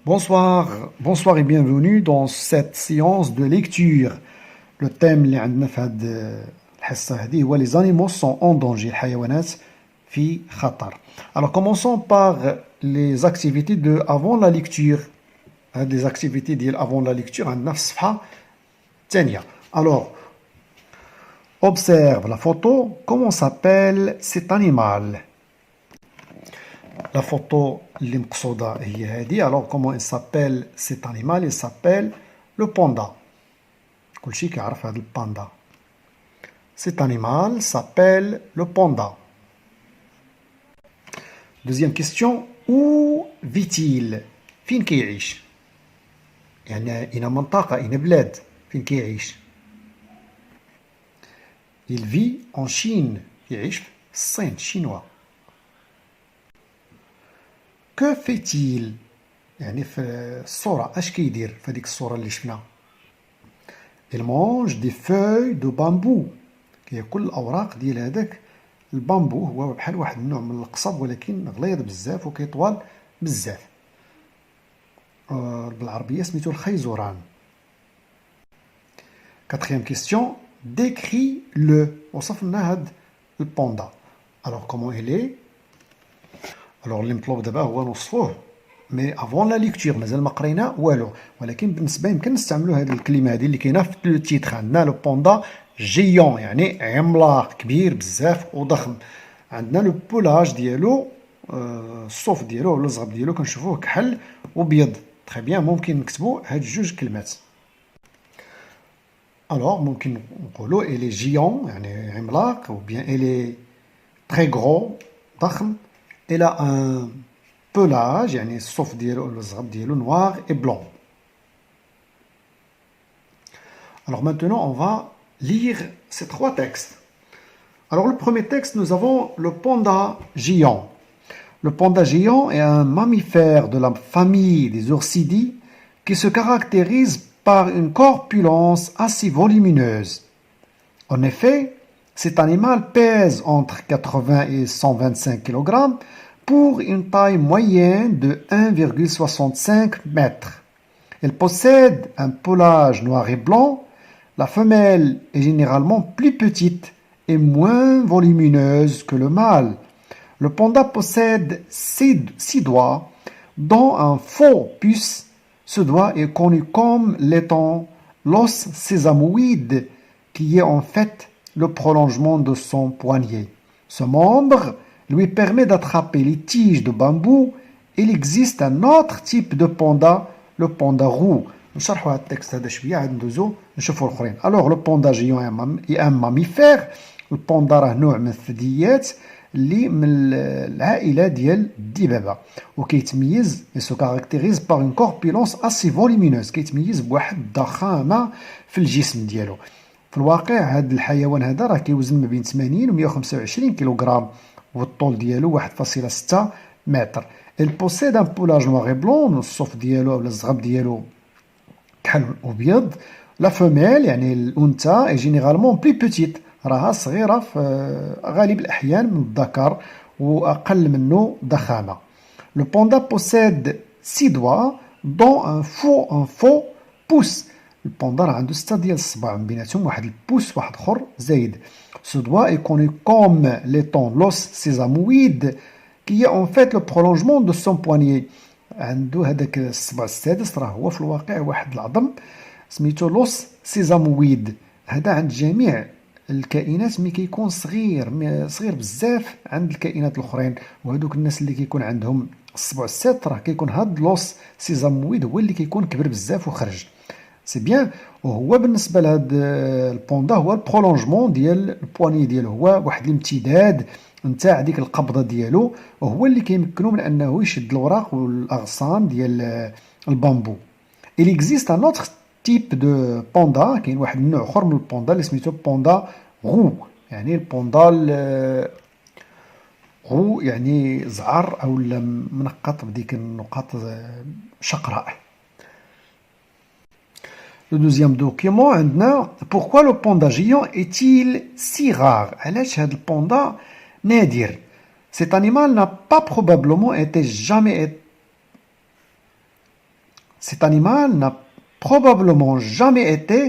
Bonsoir et bienvenue dans cette séance de lecture. Le thème اللي عندنا في هذه الحصة هذه هو les animaux sont en danger, الحيوانات في خطر. Alors commençons par les activités de avant la lecture. Les activités ديال avant la lecture عندنا في الصفحة الثانية. Alors observe la photo. Comment s'appelle cet animal? La photo اللي مقصودة هي هذه. Alors comment il s'appelle cet animal? Il s'appelle le panda. كلشي كيعرف هذا الباندا. Cet animal s'appelle le panda. Deuxième question. Où vit-il? فين كيعيش؟ يعني أين منطقة أين بلاد فين كيعيش؟ Il vit en Chine. يعيش في الصين chinois. Que fait-il? يعني في الصورة اش كيدير في هذيك الصورة اللي شفنا؟ Il mange des feuilles de bambou. كياكل الأوراق ديال هذاك البامبو. هو بحال واحد النوع من القصب ولكن غليظ بزاف وكيطول بزاف. بالعربية سميتو الخيزران. Quatrième question. Décris-le. وصف لنا هاد البوندا. Alors comment il est? Alors اللي مطلوب دابا هو نوصفوه مي افون لا ليكتور مازال ما قرينا والو ولكن بالنسبه يمكن نستعملوا هذه الكلمه هذه اللي كاينه في لو تيتر. عندنا لو بوندا جيون يعني عملاق كبير بزاف وضخم. عندنا لو بولاج ديالو الصوف ديالو ولا الزغب ديالو كنشوفوه كحل وبيض. تري بيان ممكن نكتبوا هاد جوج كلمات. الوغ ممكن نقولوا الي جيون يعني عملاق او بيان الي تري غرو ضخم. Il a un pelage, يعني الصوف ديالو ولا الزغب ديالو noir et blanc. Alors maintenant, on va lire ces trois textes. Alors le premier texte, nous avons le panda géant. Le panda géant est un mammifère de la famille des oursidés qui se caractérise par une corpulence assez volumineuse. En effet, cet animal pèse entre 80 et 125 kg pour une taille moyenne de 1,65 m. Elle possède un pelage noir et blanc. La femelle est généralement plus petite et moins volumineuse que le mâle. Le panda possède 6 doigts, dont un faux pouce. Ce doigt est connu comme l'étant l'os sésamoïde, qui est en fait le prolongement de son poignet. Ce membre lui permet d'attraper les tiges de bambou. Il existe un autre type de panda, le panda roux. نشرحوا هذا التكست هذا شويه عاد ندوزو نشوفوا الاخرين. الوغ لو بوندا جيون ان ماميفير. البوندا راه نوع من الثدييات اللي من العائله ديال الدبابه وكيتميز سو كاركتيريز باغ اون كوربولونس اسي فوليمينوز. كيتميز بواحد الضخامه في الجسم ديالو. في الواقع هذا الحيوان هذا راه كيوزن ما بين 80 و 125 كيلوغرام والطول ديالو 1.6 متر. Il possède un pelage noir et blanc. الصوف ديالو ولا الزغب ديالو كحل وبيض. لا فيميل يعني الانثى est généralement plus petite. راها صغيره في غالب الاحيان من الذكر واقل منه ضخامه. Le panda possède 6 doigts dont un faux pouce. البوندا راه عنده 6 ديال الصباع من بيناتهم واحد البوس واحد اخر زايد. Ce doigt est connu comme l'étant l'os sésamoïde qui est en fait le prolongement de son poignet. عنده هذاك الصبع السادس راه هو في الواقع واحد العظم سميتو لوس سيزامويد. هذا عند جميع الكائنات ملي كيكون صغير بزاف عند الكائنات الاخرين. وهذوك الناس اللي كيكون عندهم الصبع السادس راه كيكون هاد لوس سيزامويد هو اللي كيكون كبر بزاف وخرج. سي بيان. وهو بالنسبه لهاد البوندا هو البرولونجمون ديال البواني ديالو. هو واحد الامتداد نتاع ديك القبضه ديالو وهو اللي كيمكنو من انه يشد الاوراق والاغصان ديال البامبو. Il existe un autre type de panda. كاين واحد النوع اخر من البوندا اللي سميتو بوندا غو. يعني البوندا غو يعني زعر او منقط بديك النقاط شقراء. Le deuxième document عندنا pourquoi le panda géant est-il si rare? علاش هاد البوندا نادر؟ Cet animal n'a pas probablement été jamais Cet animal n'a probablement jamais été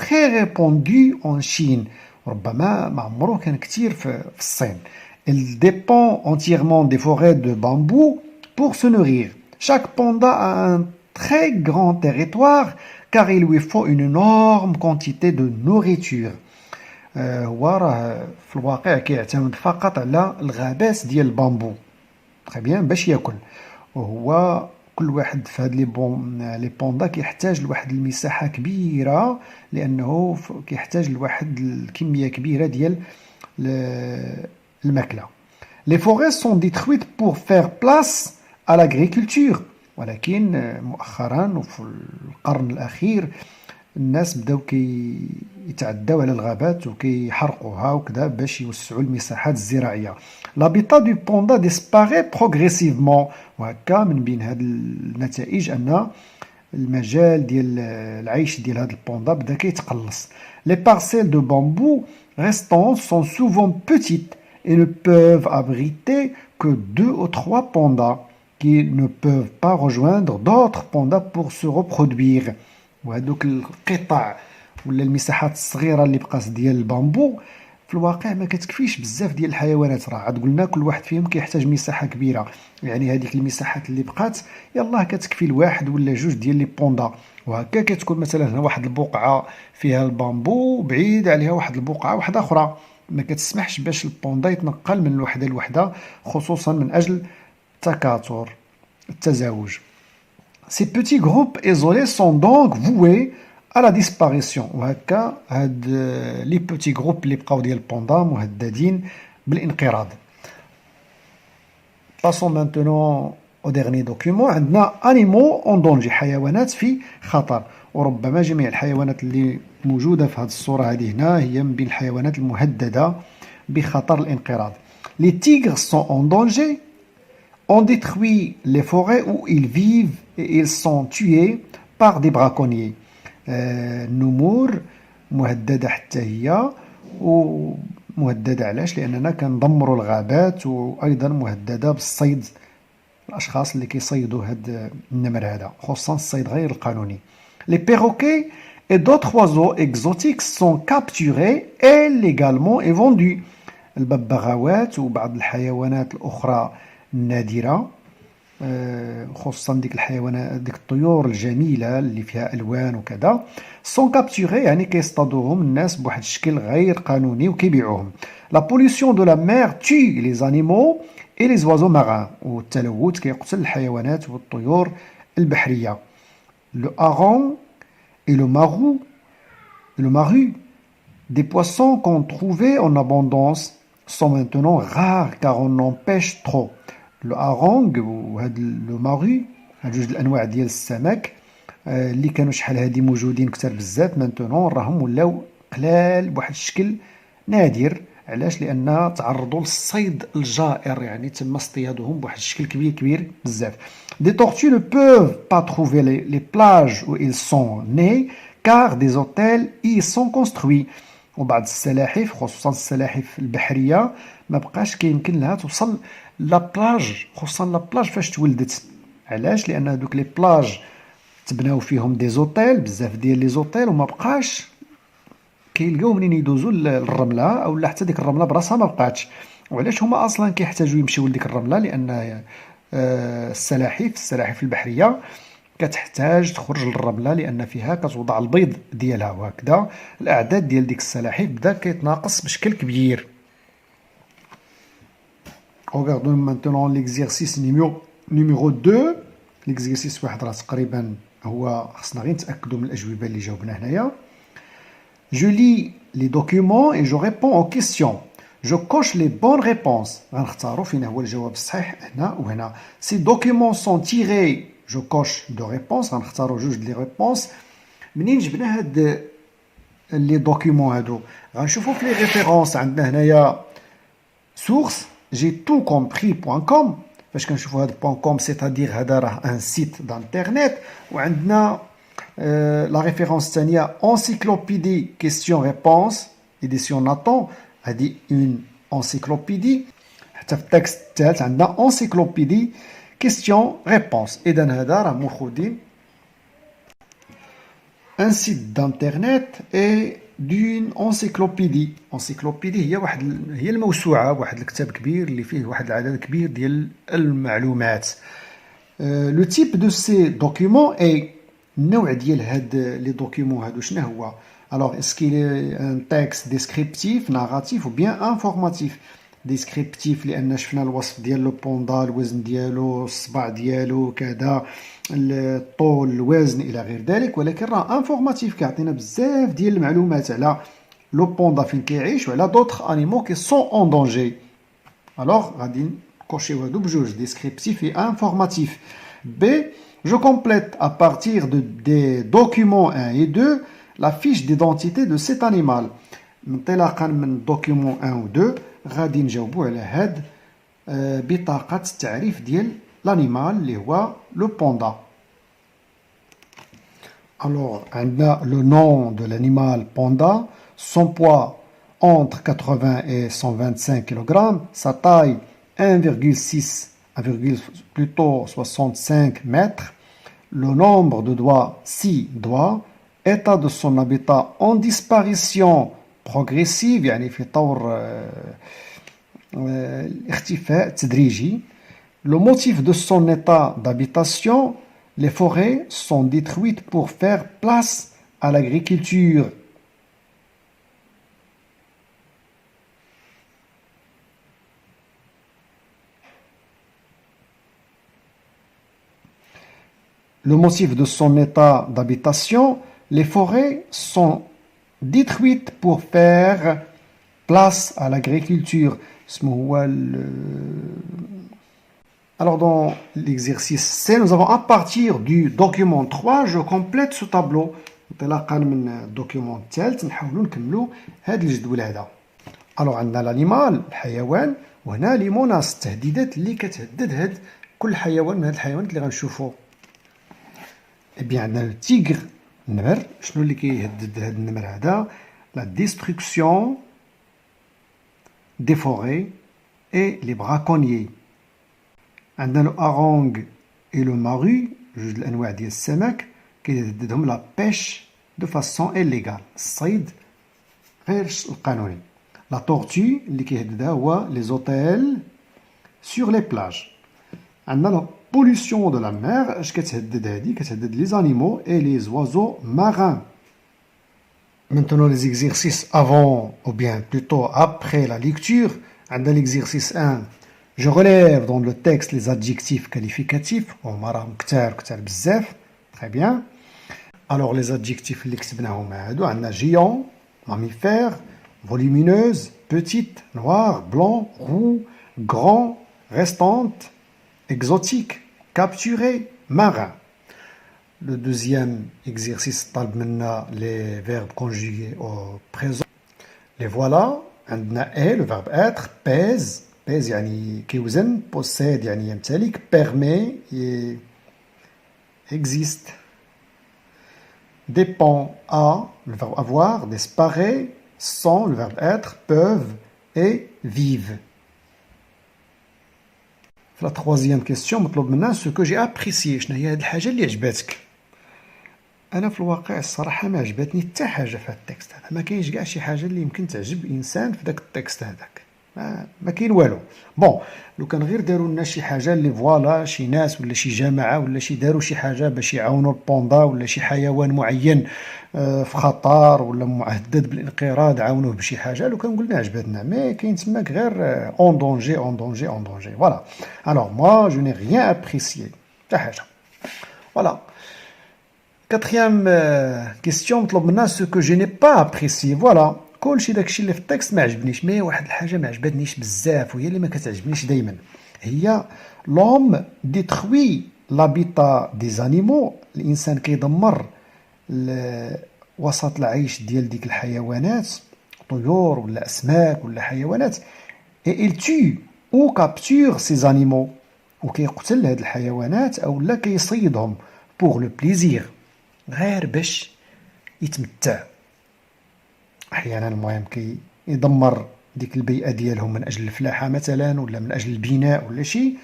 très répandu en Chine. ربما ما عمره كان كتير في الصين. Il dépend entièrement des forêts de bambou pour se nourrir. Chaque panda a un très grand territoire car il lui faut une énorme quantité de nourriture. هو راه في الواقع كيعتمد فقط على الغابات ديال البامبو. تري بيان باش ياكل. وهو كل واحد في هاد لي بوندا كيحتاج لواحد المساحة كبيرة لأنه كيحتاج لواحد الكمية كبيرة ديال الماكلة. Les forêts sont détruites pour faire place à l'agriculture. ولكن مؤخرا وفي القرن الأخير الناس بداو يتعداو على الغابات وكيحرقوها وكذا باش يوسعوا المساحات الزراعية. L'habitat du panda disparaît progressivement. وهكا من بين هاد النتائج أن المجال ديال العيش ديال هاد البوندا بدا كيتقلص. Les parcelles de bambou restantes sont souvent petites et ne peuvent abriter que 2 ou 3 pandas qui ne peuvent pas rejoindre d'autres pandas pour se reproduire. وهذوك القطع ولا المساحات الصغيره اللي بقات ديال البامبو في الواقع ما كتكفيش بزاف ديال الحيوانات. راه عاد قلنا كل واحد فيهم كيحتاج مساحه كبيره، يعني هذيك المساحات اللي بقات يلاه كتكفي لواحد ولا جوج ديال لي بوندا. وهكا كتكون مثلا هنا واحد البقعه فيها البامبو بعيد عليها واحد البقعه واحده اخرى، ما كتسمحش باش البوندا يتنقل من الوحده لوحده، خصوصا من اجل التكاثر التزاوج. Ces petits groupes isolés sont donc voués à la disparition. وهكا هاد لي بوتي جروب اللي بقاو ديال البوندا مهددين بالانقراض. Passons maintenant au dernier document. عندنا animaux en danger، حيوانات في خطر. وربما جميع الحيوانات اللي موجودة في هذه الصورة هذه هنا هي من بين الحيوانات المهددة بخطر الانقراض. Les tigres sont en danger. On détruit les forêts où ils vivent et ils sont tués par des braconniers. النمور مهددة حتى هي، ومهددة علاش؟ لأننا كندمروا الغابات، وأيضا مهددة بالصيد، الأشخاص اللي كيصيدوا هاد النمر هذا، خصوصا الصيد غير القانوني. Les perroquets et d'autres oiseaux exotiques sont capturés illégalement et vendus. الببغاوات وبعض الحيوانات الأخرى النادرة، خصوصا ديك الحيوانات ديك الطيور الجميلة اللي فيها ألوان وكذا، سون كابتوري يعني كيصطادوهم الناس بواحد الشكل غير قانوني وكيبيعوهم. لا بوليسيون دو لا مير تي لي زانيمو اي لي زوازو ماران، والتلوث كيقتل الحيوانات والطيور البحرية. لو هارون et le maru, des poissons qu'on trouvait en abondance sont maintenant rares car on en pêche trop. لو هارونغ وهاد لو مارو هاد جوج الانواع ديال السمك اللي كانوا شحال هادي موجودين كتر بزاف، مانتونون راهم ولاو قلال بواحد الشكل نادر. علاش؟ لان تعرضوا للصيد الجائر، يعني تم اصطيادهم بواحد الشكل كبير بزاف. Des tortues ne peuvent pas trouver les plages où ils sont nés car des hôtels y sont construits. وبعض السلاحف خصوصا السلاحف البحريه ما بقاش كيمكن لها توصل لابلاج، خصوصا لابلاج فاش تولدت. علاش؟ لان هذوك لي بلاج تبناو فيهم دي زوتيل، بزاف ديال لي زوتيل، وما بقاش كيلقاو منين يدوزوا للرمله، او لا حتى ديك الرمله براسها ما بقاتش. وعلاش هما اصلا كيحتاجوا يمشيو لديك الرمله؟ لان السلاحف البحريه كتحتاج تخرج للرمله لان فيها كتوضع البيض ديالها، وهكذا الاعداد ديال ديك السلاحف بدا كيتناقص بشكل كبير. Regardons maintenant l'exercice numéro 2. L'exercice واحد راه تقريبا هو خصنا غير نتاكدوا من الاجوبه اللي جاوبنا هنايا. Je lis les documents et je réponds aux questions. Je coche les bonnes réponses. غنختاروا فين هو الجواب الصحيح هنا وهنا. Ces documents sont tirés. Je coche deux réponses. غنختاروا جوج لي ريبونس. منين جبنا هاد لي دوكيومون هادو؟ غنشوفوا في لي ريفيرونس. عندنا هنايا source j'ai tout compris.com. فاش كنشوفوا هاد .com c'est-à-dire هذا راه ان سيت دانترنيت. وعندنا لا ريفيرونس الثانيه encyclopédie question réponse édition Nathan، هذه اون انسيكلوبيدي. حتى في التكست الثالث عندنا encyclopédie question réponse. اذا هذا راه مخودين un site d'internet et d'une encyclopédie. encyclopédie هي الموسوعة، واحد الكتاب كبير اللي فيه واحد العدد كبير ديال المعلومات. Le type de ces documents est النوع ديال هاد لي دوكيومون هادو شنو هو؟ Alors, est-ce qu'il est un texte descriptif, narratif ou bien informatif? Descriptif لأن شفنا الوصف ديال لو بوندا، الوزن ديالو، الصبع ديالو، كذا، الطول، الوزن إلى غير ذلك. ولكن راه انفورماتيف كيعطينا بزاف ديال المعلومات على لو بوندا فين كيعيش وعلى دوطخ انيمو كي سون اون دونجي. الوغ غادي نكوشيو هادو بجوج، ديسكريبتيف et informatif. B. Je complète à partir des documents 1 et 2 la fiche d'identité de cet animal. انطلاقا من document 1 و 2 غادي نجاوبو على هاد بطاقة التعريف ديال l'animal اللي هو le panda. Alors, عندنا le nom de l'animal panda, son poids entre 80 et 125 kg, sa taille plutôt 65 mètres, le nombre de doigts 6 doigts, état de son habitat en disparition progressive يعني في طور اختفاء تدريجي. Le motif de son état d'habitation, les forêts sont détruites pour faire place à l'agriculture. Le motif de son état d'habitation, les forêts sont détruites pour faire place à l'agriculture. Alors dans l'exercice C, nous avons à partir du document 3, je complète ce tableau. انطلاقا من الدوكيومون الثالث نحاولوا نكملوا هذا الجدول هذا. الوغ عندنا الانيمال الحيوان، وهنا لي مناص التهديدات اللي كتهدد هاد كل حيوان من هاد الحيوانات اللي غنشوفوا. اي بيان عندنا التيغر النمر، شنو اللي كيهدد هاد النمر هذا؟ لا ديستركسيون دي فوري اي لي براكونيي. عندنا لو اغونغ اي لو مارو، جوج الانواع ديال السمك كيهددهم لا بيش دو فاسون إليغال، الصيد غير القانوني. لا تورتي اللي كيهددها هو لي زوتيل سور لي بلاج. عندنا لا بوليسيون دو لا مير، اش كتهدد هادي؟ كتهدد لي زانيمو اي لي زوازو مارين. Maintenant les exercices avant ou bien plutôt après la lecture. عندنا l'exercice 1. Je relève dans le texte les adjectifs qualificatifs. وهما راهم كتار بزاف. Très bien. Alors les adjectifs اللي كتبناهم هادو عندنا géant, mammifère, volumineuse, petite, noir, blanc, roux, grand, restante, exotique, capturé, marin. Le deuxième exercice طالب منا les verbes conjugués au présent. Les voilà. عندنا est le verbe être, pèse يعني كيوزن, possède يعني يمتلك, permet existe, dépend à le verbe avoir, disparaît, sont le verbe être, peuvent et vivent. La troisième question مطلوب منا ce que j'ai apprécié. شنو هي هاد الحاجة اللي عجباتك؟ أنا في الواقع الصراحة ما عجبتني حتى حاجة في هاد التكست هذا. ما كاينش كاع شي حاجة اللي يمكن تعجب إنسان في داك التكست هذاك. ما كاين والو. بون لو كان غير داروا لنا شي حاجة اللي فوالا شي ناس ولا شي جماعة ولا شي داروا شي حاجة باش يعاونوا البوندا ولا شي حيوان معين في خطر ولا مهدد بالانقراض عاونوه بشي حاجة، لو كان قلنا عجبتنا. مي كاين تماك غير اون دونجي اون دونجي اون دونجي. فوالا. الوغ موا جو ني ريان ابريسيي حتى حاجة. فوالا. Quatrième question مطلوب منا ce que je n'ai pas apprécié. فوالا. كلشي داكشي اللي في التكست ما عجبنيش، مي واحد الحاجه ما عجبتنيش بزاف وهي اللي ما كتعجبنيش دائما، هي لوم ديتروي لابيتا دي زانيمو. الانسان كيدمر وسط العيش ديال ديك الحيوانات، طيور ولا اسماك ولا حيوانات. اي il tue ou capture ces animaux، وكيقتل هاد الحيوانات او لا كيصيدهم pour le plaisir، غير باش يتمتع. احيانا المهم كيدمر ديك البيئه ديالهم من اجل الفلاحه مثلا ولا من اجل البناء ولا شيء،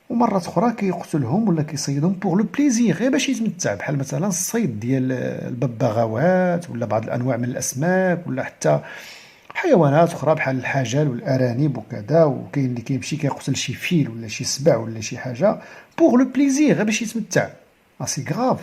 ومرات اخرى كيقتلهم ولا كيصيدهم بوغ لو بليزير، غير باش يتمتع، بحال مثلا الصيد ديال الببغاوات ولا بعض الانواع من الاسماك، ولا حتى حيوانات اخرى بحال الحجل والارانب وكذا. وكاين اللي كيمشي كيقتل شي فيل ولا شي سبع ولا شي حاجه بوغ لو بليزير، غير باش يتمتع. سي غراف.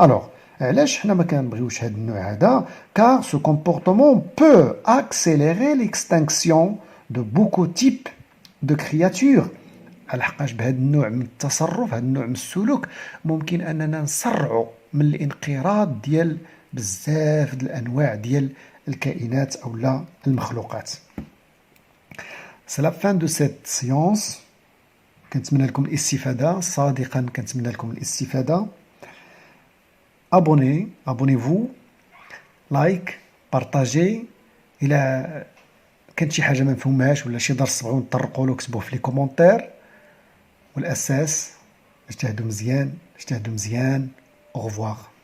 الوغ علاش حنا ما كنبغيوش هاد النوع هذا؟ كار سو كومبورتمون بو اكسيليري ليكستانكسيون دو بوكو تيب دو كرياتور. على حقاش بهذا النوع من التصرف، هذا النوع من السلوك، ممكن اننا نسرعوا من الانقراض ديال بزاف د الانواع ديال الكائنات او لا المخلوقات. سي لا فان دو سيت سيونس. كنتمنى لكم الاستفاده، صادقا كنتمنى لكم الاستفاده. abonnez-vous, لايك، بارطاجي. الى كانت شي حاجه ما مفهومهاش ولا شي درس بغيو نطرقوا له كتبوه في لي كومونتير. والاساس اجتهدوا مزيان، اجتهدوا مزيان. au revoir.